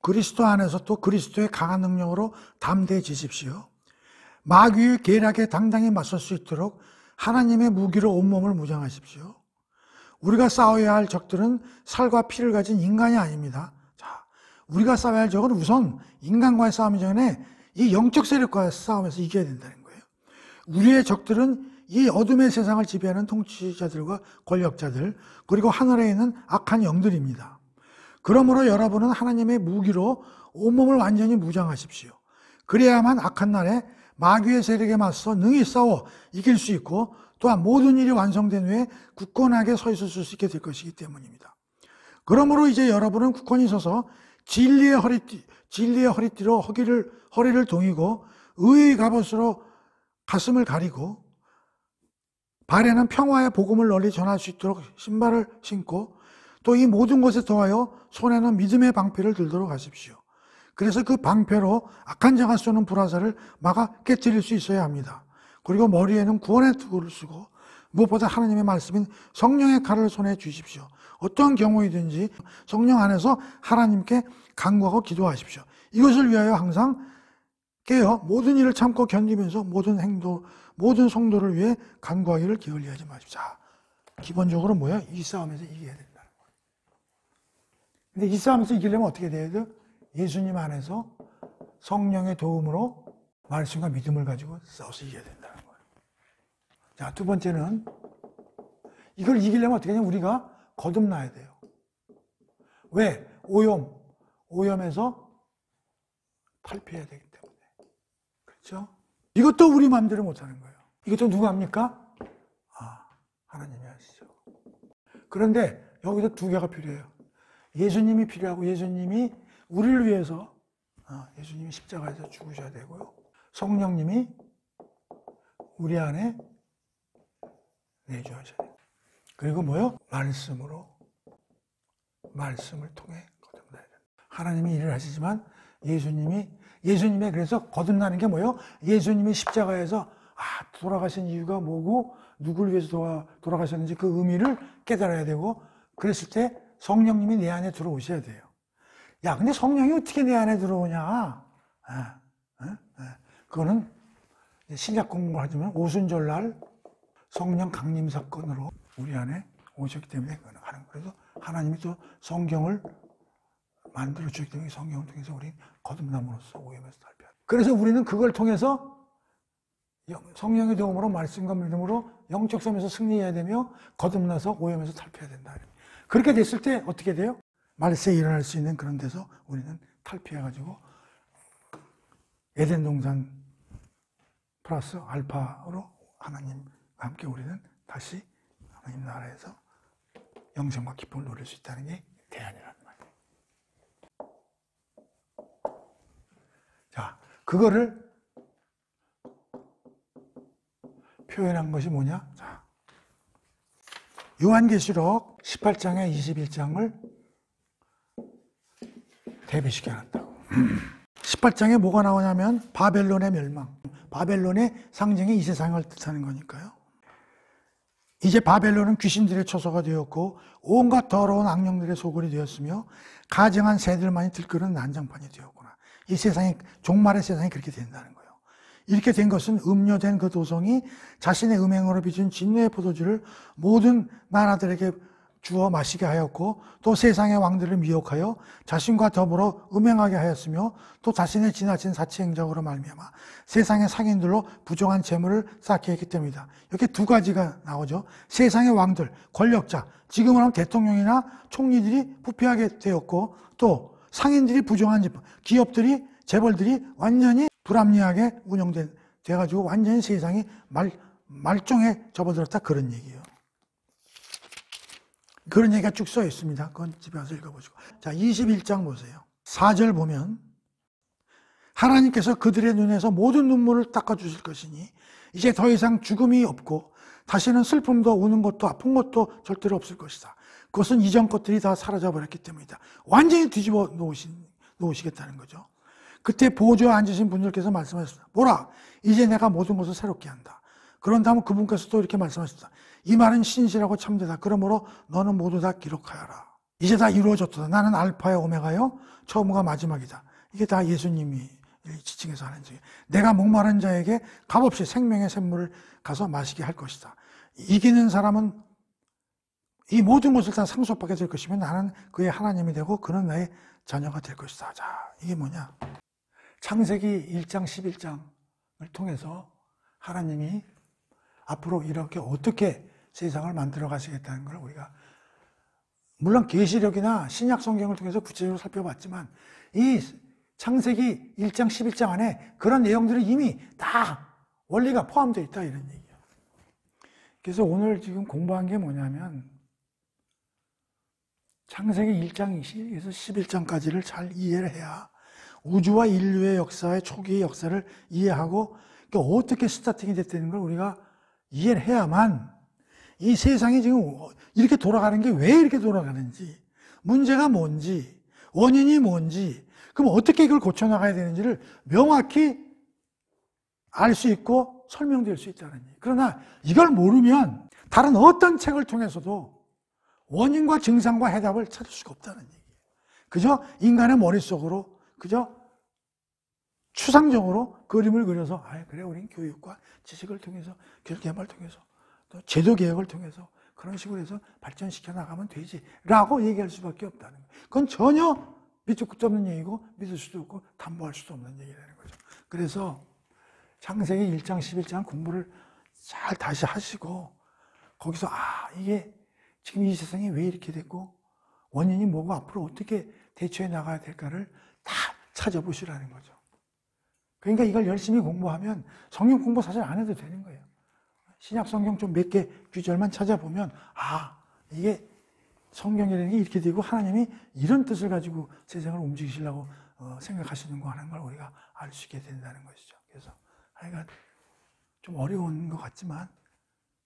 A: 그리스도 안에서 또 그리스도의 강한 능력으로 담대해지십시오. 마귀의 계략에 당당히 맞설 수 있도록 하나님의 무기로 온몸을 무장하십시오. 우리가 싸워야 할 적들은 살과 피를 가진 인간이 아닙니다. 자, 우리가 싸워야 할 적은 우선 인간과의 싸움이 전에 이 영적 세력과의 싸움에서 이겨야 된다는 거예요. 우리의 적들은 이 어둠의 세상을 지배하는 통치자들과 권력자들, 그리고 하늘에 있는 악한 영들입니다. 그러므로 여러분은 하나님의 무기로 온몸을 완전히 무장하십시오. 그래야만 악한 날에 마귀의 세력에 맞서 능히 싸워 이길 수 있고, 또한 모든 일이 완성된 후에 굳건하게 서 있을 수 있게 될 것이기 때문입니다. 그러므로 이제 여러분은 굳건히 서서 진리의 허리띠로 허리를 동이고, 의의 갑옷으로 가슴을 가리고, 발에는 평화의 복음을 널리 전할 수 있도록 신발을 신고, 또 이 모든 것에 더하여 손에는 믿음의 방패를 들도록 하십시오. 그래서 그 방패로 악한 자가 쏘는 불화살을 막아 깨뜨릴 수 있어야 합니다. 그리고 머리에는 구원의 투구를 쓰고, 무엇보다 하나님의 말씀인 성령의 칼을 손에 쥐십시오. 어떠한 경우이든지 성령 안에서 하나님께 간구하고 기도하십시오. 이것을 위하여 항상 깨어 모든 일을 참고 견디면서 모든 성도를 위해 간구하기를 게을리하지 마십시오. 자, 기본적으로 뭐야? 이 싸움에서 이겨야 된다는 거예요. 근데 이 싸움에서 이기려면 어떻게 돼야 돼요? 예수님 안에서 성령의 도움으로 말씀과 믿음을 가지고 싸워서 이겨야 된다는 거예요. 자, 두 번째는 이걸 이기려면 어떻게 하냐면 우리가 거듭나야 돼요. 왜? 오염에서 탈피해야 되기 때문에. 그렇죠? 이것도 우리 마음대로 못하는 거예요. 이것도 누가 합니까? 하나님이 하시죠. 그런데 여기서 두 개가 필요해요. 예수님이 필요하고 예수님이 우리를 위해서 예수님이 십자가에서 죽으셔야 되고요. 성령님이 우리 안에 내주하셔야 돼요. 그리고 뭐요? 말씀을 통해 거듭나야 돼요. 하나님이 일을 하시지만 예수님의 그래서 거듭나는 게 뭐예요? 예수님이 십자가에서 돌아가신 이유가 뭐고 누구를 위해서 돌아가셨는지 그 의미를 깨달아야 되고, 그랬을 때 성령님이 내 안에 들어오셔야 돼요. 야, 근데 성령이 어떻게 내 안에 들어오냐? 그거는 신약 공부를 하지만 오순절날 성령 강림 사건으로 우리 안에 오셨기 때문에 그거는 하는 거예요. 그래서 하나님이 또 성경을 만들어 주셨기 때문에 성경을 통해서 우리 거듭남으로써 오염에서 탈피하다. 그래서 우리는 그걸 통해서 성령의 도움으로 말씀과 믿음으로 영적 삶에서 승리해야 되며 거듭나서 오염에서 탈피해야 된다. 그렇게 됐을 때 어떻게 돼요? 말세에 일어날 수 있는 그런 데서 우리는 탈피해가지고 에덴 동산 플러스 알파로 하나님과 함께 우리는 다시 하나님 나라에서 영생과 기쁨을 누릴 수 있다는 게 대안이라는 말이에요. 자, 그거를 표현한 것이 뭐냐? 자, 요한계시록 18장에 21장을 대비시켜놨다고. 18장에 뭐가 나오냐면 바벨론의 멸망, 바벨론의 상징이 이 세상을 뜻하는 거니까요. 이제 바벨론은 귀신들의 처소가 되었고 온갖 더러운 악령들의 소굴이 되었으며 가증한 새들만이 들끓는 난장판이 되었구나. 이 세상이, 종말의 세상이 그렇게 된다는 거예요. 이렇게 된 것은 음료된 그 도성이 자신의 음행으로 빚은 진노의 포도주를 모든 나라들에게 주어 마시게 하였고, 또 세상의 왕들을 미혹하여 자신과 더불어 음행하게 하였으며, 또 자신의 지나친 사치 행적으로 말미암아 세상의 상인들로 부정한 재물을 쌓게 했기 때문이다. 이렇게 두 가지가 나오죠. 세상의 왕들, 권력자, 지금은 하면 대통령이나 총리들이 부패하게 되었고, 또 상인들이 부정한 기업들이, 재벌들이 완전히 불합리하게 돼가지고 완전히 세상이 말종에 접어들었다, 그런 얘기예요. 그런 얘기가 쭉 써 있습니다. 그건 집에 가서 읽어보시고. 자, 21장 보세요. 4절 보면 하나님께서 그들의 눈에서 모든 눈물을 닦아주실 것이니 이제 더 이상 죽음이 없고 다시는 슬픔도 우는 것도 아픈 것도 절대로 없을 것이다. 그것은 이전 것들이 다 사라져버렸기 때문이다. 완전히 뒤집어 놓으시겠다는 거죠. 그때 보좌에 앉으신 분들께서 말씀하셨습니다. 보라, 이제 내가 모든 것을 새롭게 한다. 그런 다음 그분께서 또 이렇게 말씀하셨다. 이 말은 신실하고 참되다. 그러므로 너는 모두 다 기록하여라. 이제 다 이루어졌다. 나는 알파요 오메가요, 처음과 마지막이다. 이게 다 예수님이 지칭해서 하는 얘기예요. 내가 목마른 자에게 값없이 생명의 샘물을 가서 마시게 할 것이다. 이기는 사람은 이 모든 것을 다 상속받게 될 것이며 나는 그의 하나님이 되고 그는 나의 자녀가 될 것이다. 자, 이게 뭐냐? 창세기 1장 11장을 통해서 하나님이 앞으로 이렇게 어떻게 세상을 만들어 가시겠다는 걸 우리가 물론 계시록이나 신약 성경을 통해서 구체적으로 살펴봤지만 이 창세기 1장 11장 안에 그런 내용들이 이미 다 원리가 포함되어 있다, 이런 얘기예요. 그래서 오늘 지금 공부한 게 뭐냐면 창세기 1장에서 11장까지를 잘 이해를 해야 우주와 인류의 역사의 초기의 역사를 이해하고 어떻게 스타팅이 됐다는 걸 우리가 이해를 해야만 이 세상이 지금 이렇게 돌아가는 게 왜 이렇게 돌아가는지, 문제가 뭔지, 원인이 뭔지, 그럼 어떻게 이걸 고쳐나가야 되는지를 명확히 알 수 있고 설명될 수 있다는 얘기. 그러나 이걸 모르면 다른 어떤 책을 통해서도 원인과 증상과 해답을 찾을 수가 없다는 얘기예요. 그저 인간의 머릿속으로 그저 추상적으로 그림을 그려서 그래, 우린 교육과 지식을 통해서 교육개발을 통해서 또 제도 개혁을 통해서 그런 식으로 해서 발전시켜 나가면 되지 라고 얘기할 수밖에 없다는 거예요. 그건 전혀 밑도 끝도 없는 얘기고 믿을 수도 없고 담보할 수도 없는 얘기라는 거죠. 그래서 창세기 1장 11장 공부를 잘 다시 하시고 거기서 이게 지금 이 세상이 왜 이렇게 됐고 원인이 뭐고 앞으로 어떻게 대처해 나가야 될까를 다 찾아보시라는 거죠. 그러니까 이걸 열심히 공부하면 성경 공부 사실 안 해도 되는 거예요. 신약 성경 좀 몇 개 구절만 찾아보면 이게 성경이라는 게 이렇게 되고 하나님이 이런 뜻을 가지고 세상을 움직이시려고 생각하시는 거 하는 걸 우리가 알 수 있게 된다는 것이죠. 그래서 하여간 좀 어려운 것 같지만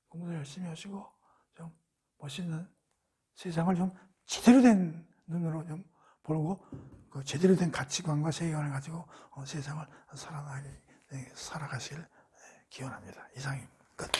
A: 공부를 열심히 하시고 좀 멋있는 세상을 좀 제대로 된 눈으로 좀 보고 그 제대로 된 가치관과 세계관을 가지고 세상을 살아가실 기원합니다. 이상입니다. 끝.